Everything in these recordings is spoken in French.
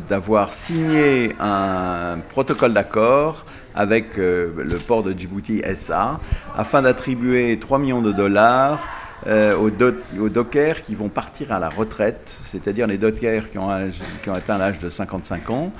d'avoir signé un protocole d'accord avec le port de Djibouti SA afin d'attribuer 3 millions de dollars aux dockers qui vont partir à la retraite, c'est-à-dire les dockers qui ont atteint l'âge de 55 ans,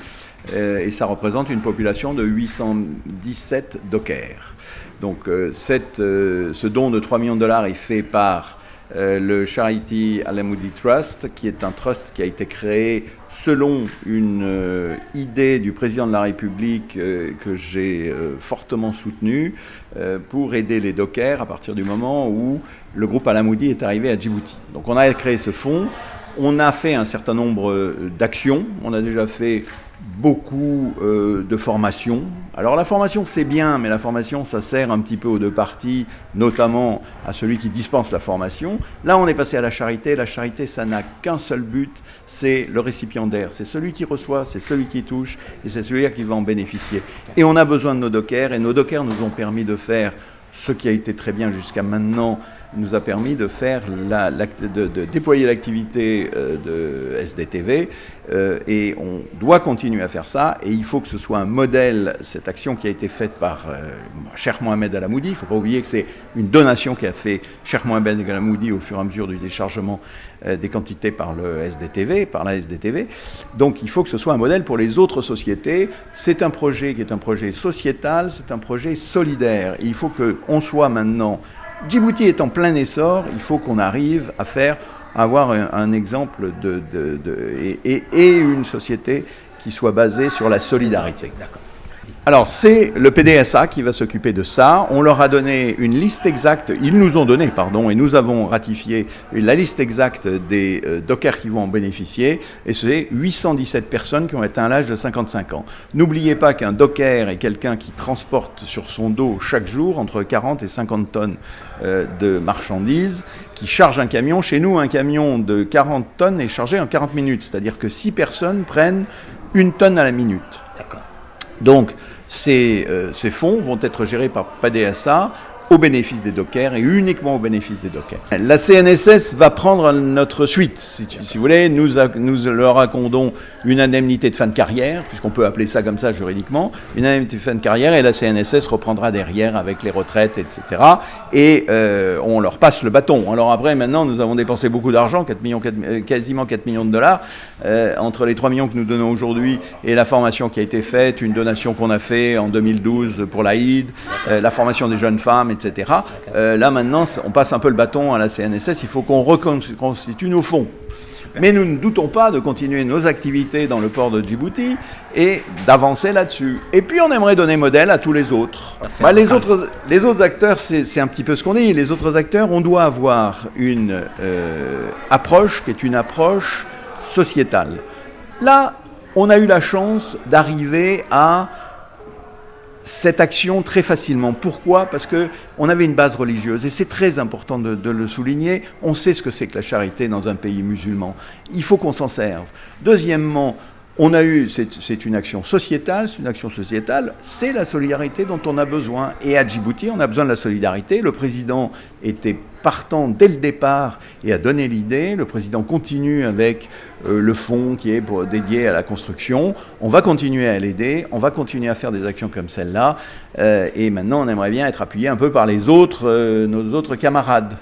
et ça représente une population de 817 dockers. Donc ce don de 3 millions de dollars est fait par le Charity Al-Amoudi Trust, qui est un trust qui a été créé selon une idée du président de la République que j'ai fortement soutenue pour aider les dockers à partir du moment où le groupe Al-Amoudi est arrivé à Djibouti. Donc on a créé ce fonds, on a fait un certain nombre d'actions, on a déjà fait beaucoup de formations. Alors la formation c'est bien, mais la formation ça sert un petit peu aux deux parties, notamment à celui qui dispense la formation. Là on est passé à la charité. La charité ça n'a qu'un seul but, c'est le récipiendaire. C'est celui qui reçoit, c'est celui qui touche et c'est celui qui va en bénéficier. Et on a besoin de nos dockers et nos dockers nous ont permis de faire ce qui a été très bien jusqu'à maintenant, nous a permis de faire de déployer l'activité de SDTV et on doit continuer à faire ça et il faut que ce soit un modèle, cette action qui a été faite par Cheikh Mohamed Al-Amoudi. Il ne faut pas oublier que c'est une donation qu'a fait Cheikh Mohamed Al-Amoudi au fur et à mesure du déchargement des quantités par le SDTV, par la SDTV. Donc il faut que ce soit un modèle pour les autres sociétés. C'est un projet qui est un projet sociétal, c'est un projet solidaire. Et il faut qu'on soit maintenant... Djibouti est en plein essor, il faut qu'on arrive à avoir un exemple et une société qui soit basée sur la solidarité. Alors c'est le PDSA qui va s'occuper de ça. On leur a donné une liste exacte, ils nous ont donné, pardon, et nous avons ratifié la liste exacte des dockers qui vont en bénéficier, et c'est 817 personnes qui ont atteint l'âge de 55 ans. N'oubliez pas qu'un docker est quelqu'un qui transporte sur son dos chaque jour entre 40 et 50 tonnes de marchandises, qui charge un camion. Chez nous, un camion de 40 tonnes est chargé en 40 minutes, c'est-à-dire que 6 personnes prennent 1 tonne à la minute. D'accord. Donc, ces fonds vont être gérés par PDSA au bénéfice des dockers et uniquement au bénéfice des dockers. La CNSS va prendre notre suite, si vous voulez. Nous leur accordons une indemnité de fin de carrière, puisqu'on peut appeler ça comme ça juridiquement, une indemnité de fin de carrière, et la CNSS reprendra derrière avec les retraites, etc. Et on leur passe le bâton. Alors après, maintenant, nous avons dépensé beaucoup d'argent, quasiment 4 millions de dollars, entre les 3 millions que nous donnons aujourd'hui et la formation qui a été faite, une donation qu'on a faite en 2012 pour l'Aïd, la formation des jeunes femmes, etc. Là maintenant, on passe un peu le bâton à la CNSS, il faut qu'on reconstitue nos fonds. Mais nous ne doutons pas de continuer nos activités dans le port de Djibouti et d'avancer là-dessus. Et puis on aimerait donner modèle à tous les autres. Les autres acteurs, c'est un petit peu ce qu'on dit. Les autres acteurs, on doit avoir une approche qui est une approche sociétale. Là, on a eu la chance d'arriver à cette action très facilement. Pourquoi ? Parce qu'on avait une base religieuse et c'est très important de le souligner. On sait ce que c'est que la charité dans un pays musulman. Il faut qu'on s'en serve. Deuxièmement, c'est une action sociétale, c'est la solidarité dont on a besoin. Et à Djibouti, on a besoin de la solidarité. Le président était partant dès le départ et a donné l'idée. Le président continue avec le fonds qui est dédié à la construction. On va continuer à l'aider, on va continuer à faire des actions comme celle-là. Et maintenant, on aimerait bien être appuyé un peu par nos autres camarades.